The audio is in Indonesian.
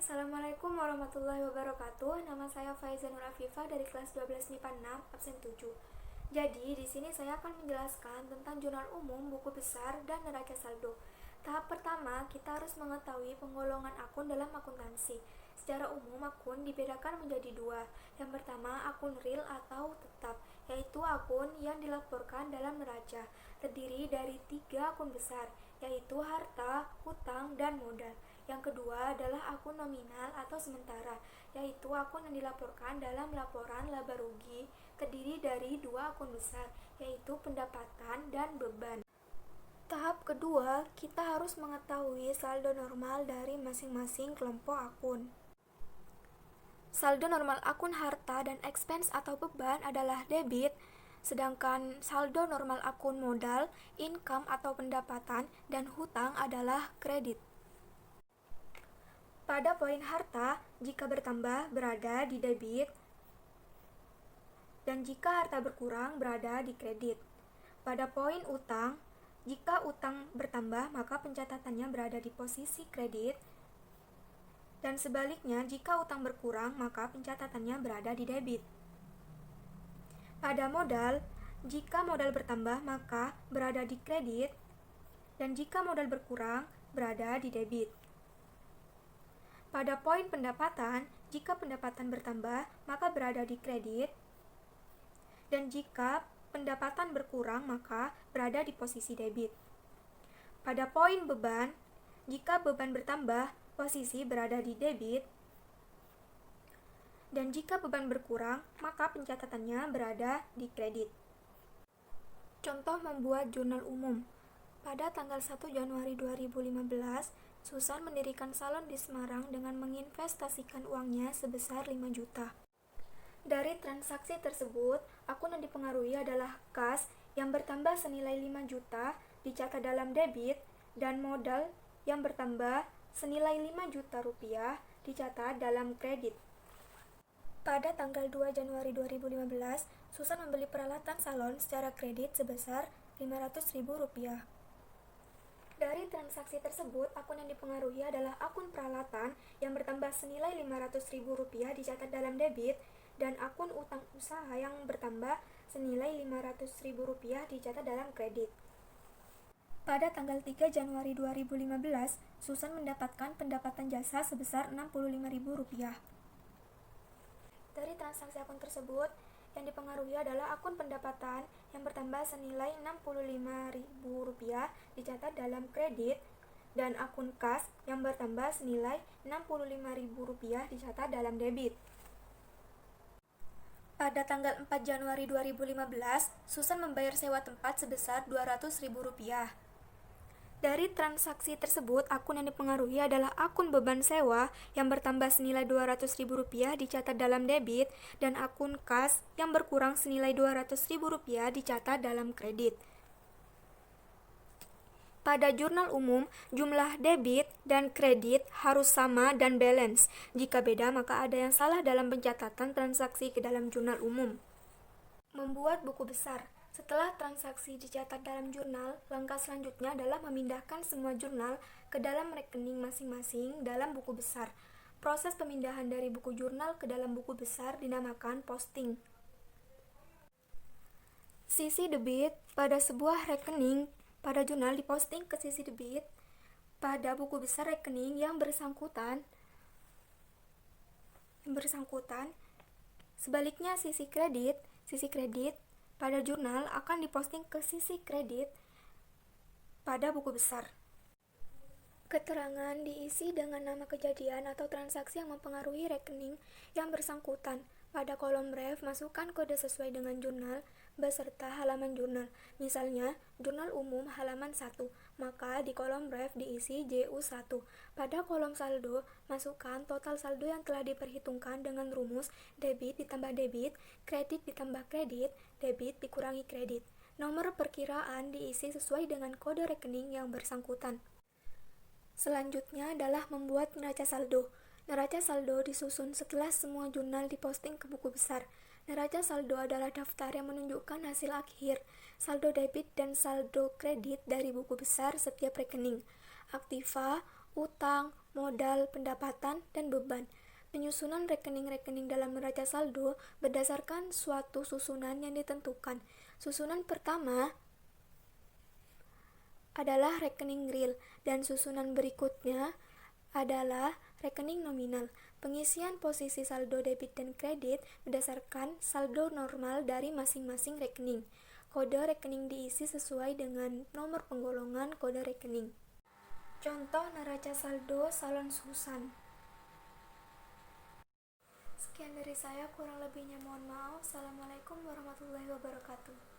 Assalamualaikum warahmatullahi wabarakatuh. Nama saya Faiza Nur Afifah dari kelas 12 MIPA 6, absen 7. Jadi, di sini saya akan menjelaskan tentang jurnal umum, buku besar, dan neraca saldo. Tahap pertama, kita harus mengetahui penggolongan akun dalam akuntansi. Secara umum, akun dibedakan menjadi dua. Yang pertama, akun real atau tetap, yaitu akun yang dilaporkan dalam neraca. Terdiri dari 3 akun besar, yaitu harta, hutang, dan modal. Yang kedua adalah akun nominal atau sementara, yaitu akun yang dilaporkan dalam laporan laba rugi, terdiri dari 2 akun besar, yaitu pendapatan dan beban. Tahap kedua, kita harus mengetahui saldo normal dari masing-masing kelompok akun. Saldo normal akun harta dan expense atau beban adalah debit, sedangkan saldo normal akun modal, income atau pendapatan, dan hutang adalah kredit. Pada poin harta, jika bertambah berada di debit, dan jika harta berkurang berada di kredit. Pada poin utang, jika utang bertambah maka pencatatannya berada di posisi kredit, dan sebaliknya jika utang berkurang maka pencatatannya berada di debit. Pada modal, jika modal bertambah maka berada di kredit, dan jika modal berkurang berada di debit. Pada poin pendapatan, jika pendapatan bertambah maka berada di kredit, dan jika pendapatan berkurang maka berada di posisi debit. Pada poin beban, jika beban bertambah posisi berada di debit, dan jika beban berkurang maka pencatatannya berada di kredit. Contoh membuat jurnal umum. Pada tanggal 1 Januari 2015, Susan mendirikan salon di Semarang dengan menginvestasikan uangnya sebesar 5 juta. Dari transaksi tersebut, akun yang dipengaruhi adalah kas yang bertambah senilai 5 juta dicatat dalam debit, dan modal yang bertambah senilai 5 juta rupiah dicatat dalam kredit. Pada tanggal 2 Januari 2015, Susan membeli peralatan salon secara kredit sebesar Rp500.000. Dari transaksi tersebut, akun yang dipengaruhi adalah akun peralatan yang bertambah senilai Rp500.000 dicatat dalam debit, dan akun utang usaha yang bertambah senilai Rp500.000 dicatat dalam kredit. Pada tanggal 3 Januari 2015, Susan mendapatkan pendapatan jasa sebesar Rp65.000. Dari transaksi akun tersebut, yang dipengaruhi adalah akun pendapatan yang bertambah senilai Rp65.000 dicatat dalam kredit, dan akun kas yang bertambah senilai Rp65.000 dicatat dalam debit. Pada tanggal 4 Januari 2015, Susan membayar sewa tempat sebesar Rp200.000. Dari transaksi tersebut, akun yang dipengaruhi adalah akun beban sewa yang bertambah senilai Rp200.000 dicatat dalam debit, dan akun kas yang berkurang senilai Rp200.000 dicatat dalam kredit. Pada jurnal umum, jumlah debit dan kredit harus sama dan balance. Jika beda, maka ada yang salah dalam pencatatan transaksi ke dalam jurnal umum. Membuat buku besar. Setelah transaksi dicatat dalam jurnal, langkah selanjutnya adalah memindahkan semua jurnal ke dalam rekening masing-masing dalam buku besar. Proses pemindahan dari buku jurnal ke dalam buku besar dinamakan posting. Sisi debit pada sebuah rekening pada jurnal diposting ke sisi debit pada buku besar rekening yang bersangkutan. Sebaliknya, sisi kredit pada jurnal akan diposting ke sisi kredit pada buku besar. Keterangan diisi dengan nama kejadian atau transaksi yang mempengaruhi rekening yang bersangkutan. Pada kolom ref, masukkan kode sesuai dengan jurnal beserta halaman jurnal. Misalnya, jurnal umum halaman 1, maka di kolom ref diisi JU1. Pada kolom saldo, masukkan total saldo yang telah diperhitungkan dengan rumus debit ditambah debit, kredit ditambah kredit, debit dikurangi kredit. Nomor perkiraan diisi sesuai dengan kode rekening yang bersangkutan. Selanjutnya adalah membuat neraca saldo. Neraca saldo disusun setelah semua jurnal diposting ke buku besar. Neraca saldo adalah daftar yang menunjukkan hasil akhir, saldo debit dan saldo kredit dari buku besar setiap rekening. Aktiva, utang, modal, pendapatan, dan beban. Penyusunan rekening-rekening dalam neraca saldo berdasarkan suatu susunan yang ditentukan. Susunan pertama adalah rekening real, dan susunan berikutnya adalah rekening nominal. Pengisian posisi saldo debit dan kredit berdasarkan saldo normal dari masing-masing rekening. Kode rekening diisi sesuai dengan nomor penggolongan kode rekening. Contoh neraca saldo salon Susan. Sekian dari saya, kurang lebihnya mohon maaf. Assalamualaikum warahmatullahi wabarakatuh.